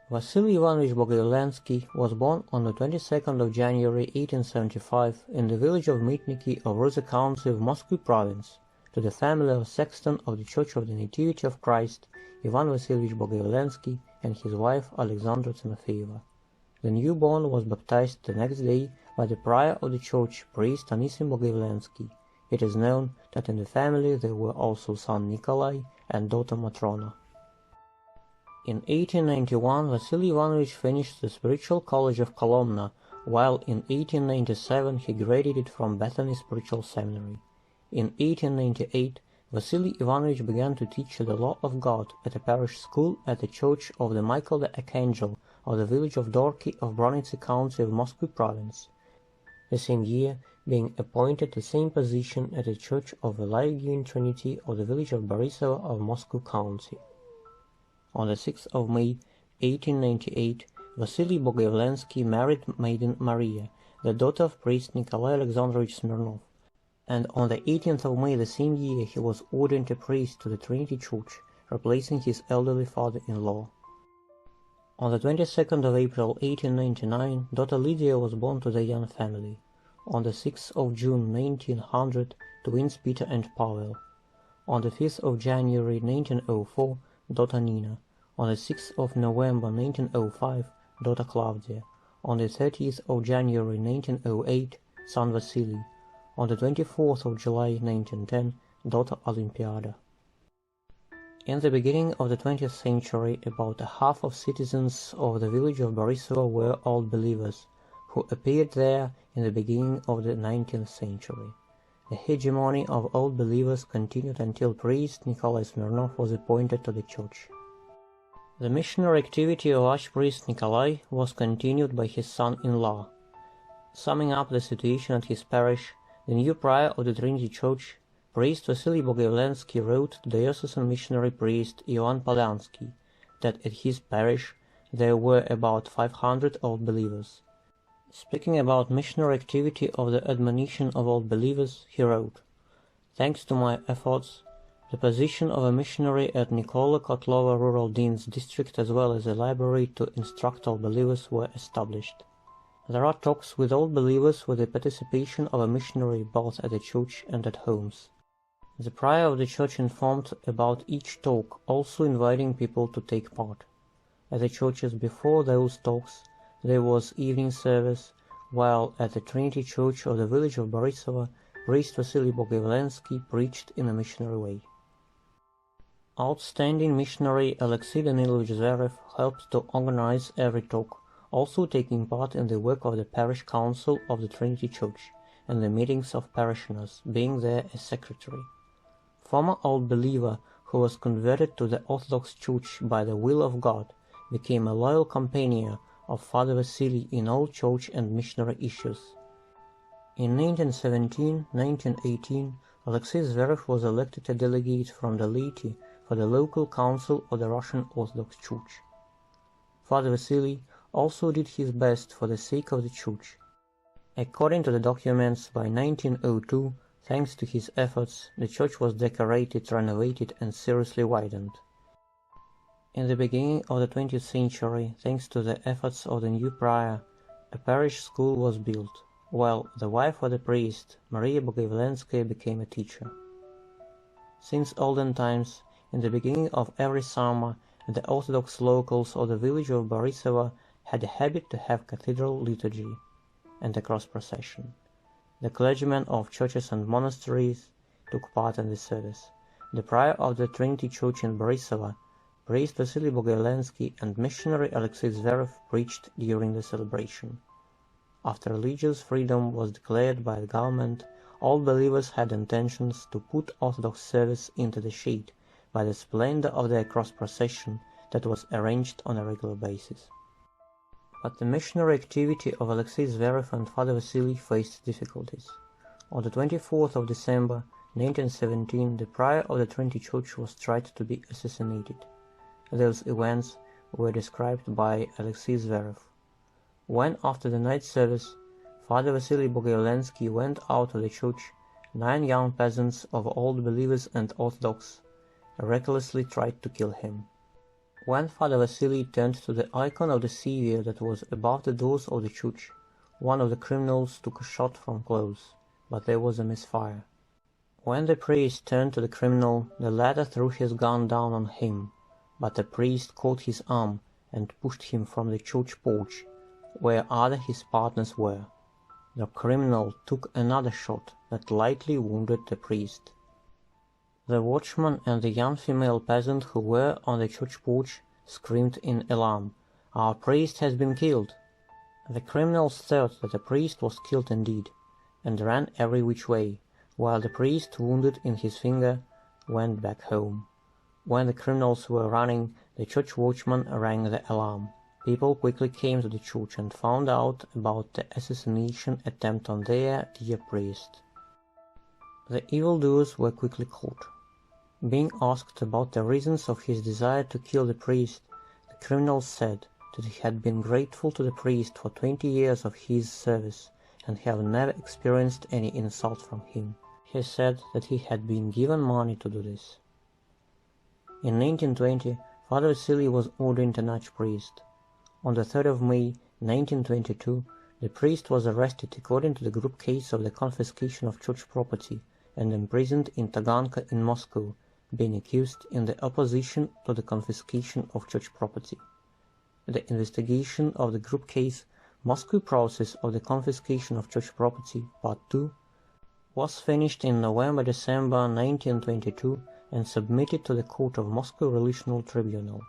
Vasiliy Ivanovich Bogoyavlenskiy was born on the 22nd of January 1875 in the village of Mytniki of Ruza County of Moscow Province, to the family of sexton of the Church of the Nativity of Christ, Ivan Vasilyevich Bogoyavlenskiy, and his wife Alexandra Timofeeva. The newborn was baptized the next day by the prior of the church, priest Anisim Bogoyavlenskiy. It is known that in the family there were also son Nikolai and daughter Matrona. In 1891, Vasiliy Ivanovich finished the Spiritual College of Kolomna, while in 1897 he graduated from Bethany Spiritual Seminary. In 1898, Vasiliy Ivanovich began to teach the law of God at a parish school at the Church of the Michael the Archangel of the village of Dorky of Bronicy County of Moscow Province. The same year, being appointed to the same position at the Church of the Life-Giving Trinity of the village of Borisova of Moscow County. On the 6th of May, 1898, Vasiliy Bogoyavlenskiy married maiden Maria, the daughter of priest Nikolai Alexandrovich Smirnov, and on the 18th of May the same year he was ordained a priest to the Trinity Church, replacing his elderly father-in-law. On the 22nd of April 1899, daughter Lydia was born to the young family. On the 6th of June 1900, twins Peter and Pavel. On the 5th of January 1904, daughter Nina. On the 6th of November 1905, daughter Claudia. On the 30th of January 1908, son Vasily. On the 24th of July 1910, daughter Olympiada. In the beginning of the 20th century, about a half of citizens of the village of Borisova were old believers, who appeared there in the beginning of the 19th century. The hegemony of old believers continued until priest Nikolai Smirnov was appointed to the church. The missionary activity of Archpriest Nikolai was continued by his son-in-law. Summing up the situation at his parish, the new prior of the Trinity Church, priest Vasiliy Bogoyavlenskiy, wrote to diocesan missionary priest Ivan Polyansky that at his parish there were about 500 old believers. Speaking about missionary activity of the admonition of old believers, he wrote, "Thanks to my efforts, the position of a missionary at Nikola Kotlova Rural Dean's District as well as a library to instruct old believers were established. There are talks with old believers with the participation of a missionary both at the church and at homes. The prior of the church informed about each talk, also inviting people to take part. At the churches before those talks, there was evening service, while at the Trinity Church of the village of Borisova, priest Vasiliy Bogoyavlenskiy preached in a missionary way. Outstanding missionary Alexei Danilovich Zverev helped to organize every talk, also taking part in the work of the parish council of the Trinity Church and the meetings of parishioners, being there as secretary. Former old believer who was converted to the Orthodox Church by the will of God became a loyal companion of Father Vasily in all church and missionary issues. In 1917-1918, Alexei Zverev was elected a delegate from the laity for the local council of the Russian Orthodox Church. Father Vasily also did his best for the sake of the Church. According to the documents, by 1902, thanks to his efforts, the church was decorated, renovated, and seriously widened. In the beginning of the 20th century, thanks to the efforts of the new prior, a parish school was built, while the wife of the priest, Maria Bogoyavlenskaya, became a teacher. Since olden times, in the beginning of every summer, the Orthodox locals of the village of Borisova had a habit to have cathedral liturgy and a cross procession. The clergymen of churches and monasteries took part in the service. The prior of the Trinity Church in Borisova, priest Vasiliy Bogoyavlenskiy, and missionary Alexei Zverev preached during the celebration. After religious freedom was declared by the government, all believers had intentions to put Orthodox service into the shade by the splendor of their cross procession that was arranged on a regular basis. But the missionary activity of Alexei Zverev and Father Vasily faced difficulties. On the 24th of December 1917, the prior of the Trinity Church was tried to be assassinated. Those events were described by Alexei Zverev. When, after the night service, Father Vasiliy Bogoyavlenskiy went out of the church, 9 young peasants of old believers and Orthodox recklessly tried to kill him. When Father Vasiliy turned to the icon of the savior that was above the doors of the church, one of the criminals took a shot from close, but there was a misfire. When the priest turned to the criminal, the latter threw his gun down on him, but the priest caught his arm and pushed him from the church porch, where other his partners were. The criminal took another shot that lightly wounded the priest. The watchman and the young female peasant who were on the church porch screamed in alarm, "Our priest has been killed!" The criminals thought that the priest was killed indeed, and ran every which way, while the priest, wounded in his finger, went back home. When the criminals were running, the church watchman rang the alarm. People quickly came to the church and found out about the assassination attempt on their dear priest. The evildoers were quickly caught. Being asked about the reasons of his desire to kill the priest, the criminal said that he had been grateful to the priest for 20 years of his service and had never experienced any insult from him. He said that he had been given money to do this. In 1920, Father Vasiliy was ordained an archpriest. On the 3rd of May 1922, the priest was arrested according to the group case of the confiscation of church property and imprisoned in Taganka in Moscow, being accused in the opposition to the confiscation of church property. The investigation of the group case, Moscow process of the confiscation of church property, Part 2, was finished in November-December 1922 and submitted to the court of Moscow Relational Tribunal.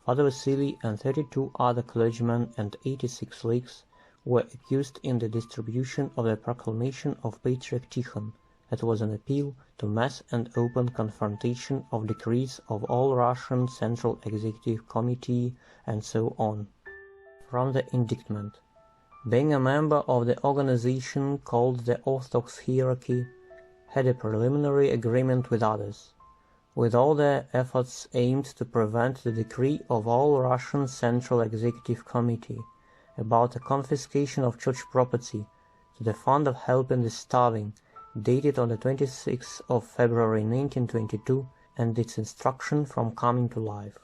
Father Vasiliy and 32 other clergymen and 86 laics were accused in the distribution of the proclamation of Patriarch Tikhon, that was an appeal to mass and open confrontation of decrees of all Russian Central Executive Committee and so on. From the indictment: being a member of the organization called the Orthodox Hierarchy, had a preliminary agreement with others, with all their efforts aimed to prevent the decree of all Russian Central Executive Committee about the confiscation of church property to the Fund of Helping the Starving, dated on the 26th of February 1922, and its instruction from coming to life,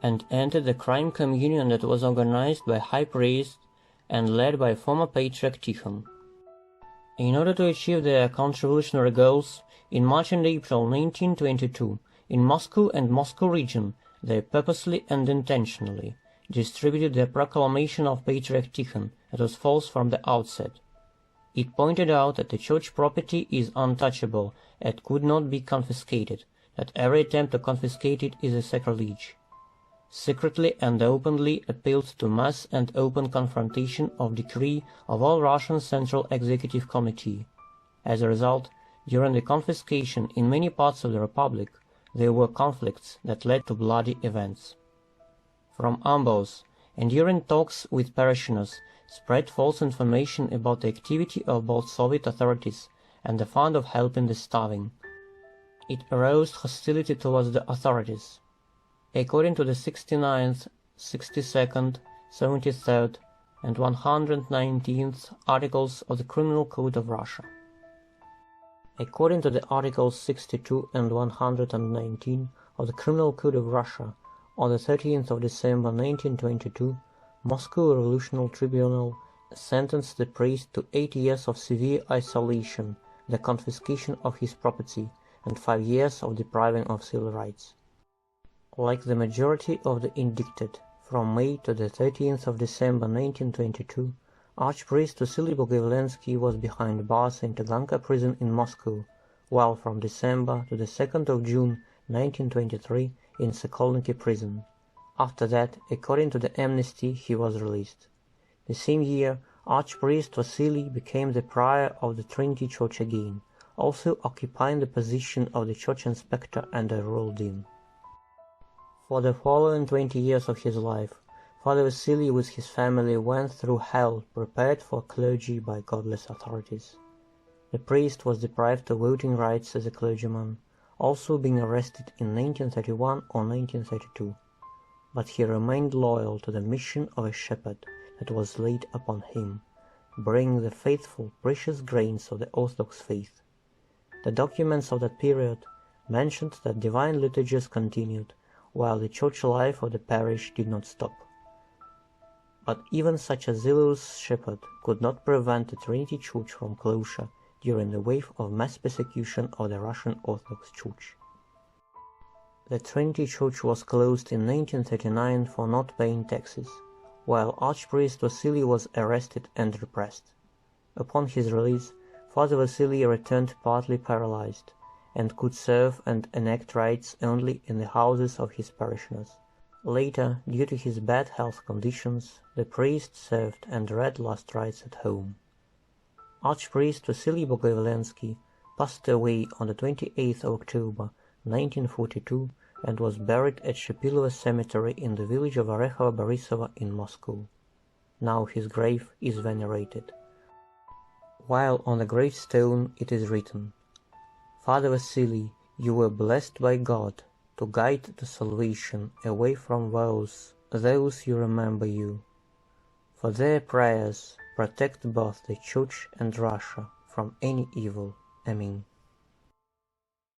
and entered the crime communion that was organized by High Priest and led by former Patriarch Tikhon. In order to achieve their counter-revolutionary goals, in March and April 1922, in Moscow and Moscow region, they purposely and intentionally distributed the proclamation of Patriarch Tikhon that was false from the outset. It pointed out that the church property is untouchable and could not be confiscated, that every attempt to confiscate it is a sacrilege. Secretly and openly appealed to mass and open confrontation of decree of all Russian Central Executive Committee. As a result, during the confiscation in many parts of the Republic, there were conflicts that led to bloody events. From Ambos, and during talks with parishioners, spread false information about the activity of both Soviet authorities and the Fund of Helping the Starving. It aroused hostility towards the authorities. According to the 69th, 62nd, 73rd, and 119th Articles of the Criminal Code of Russia. According to the Articles 62 and 119 of the Criminal Code of Russia, on the 13th of December 1922, Moscow Revolutionary Tribunal sentenced the priest to 8 years of severe isolation, the confiscation of his property, and 5 years of depriving of civil rights. Like the majority of the indicted, from May to the 13th of December 1922, Archpriest Vasiliy Bogoyavlenskiy was behind bars in Taganka prison in Moscow, while from December to the 2nd of June 1923 in Sokolniki prison. After that, according to the amnesty, he was released. The same year, Archpriest Vasiliy became the prior of the Trinity Church again, also occupying the position of the church inspector and a rural dean. For the following 20 years of his life, Father Vasiliy with his family went through hell prepared for clergy by godless authorities. The priest was deprived of voting rights as a clergyman, also being arrested in 1931 or 1932. But he remained loyal to the mission of a shepherd that was laid upon him, bringing the faithful precious grains of the Orthodox faith. The documents of that period mentioned that divine liturgies continued, while the church life of the parish did not stop. But even such a zealous shepherd could not prevent the Trinity Church from closure during the wave of mass persecution of the Russian Orthodox Church. The Trinity Church was closed in 1939 for not paying taxes, while Archpriest Vasiliy was arrested and repressed. Upon his release, Father Vasiliy returned partly paralyzed, and could serve and enact rites only in the houses of his parishioners. Later, due to his bad health conditions, the priest served and read last rites at home. Archpriest Vasiliy Bogoyavlenskiy passed away on the 28th of October 1942 and was buried at Shepilova Cemetery in the village of Orekhovo-Borissovo in Moscow. Now his grave is venerated. While on the gravestone it is written, "Father Vasiliy, you were blessed by God to guide to salvation away from woes those who remember you. For their prayers protect both the Church and Russia from any evil. Amen."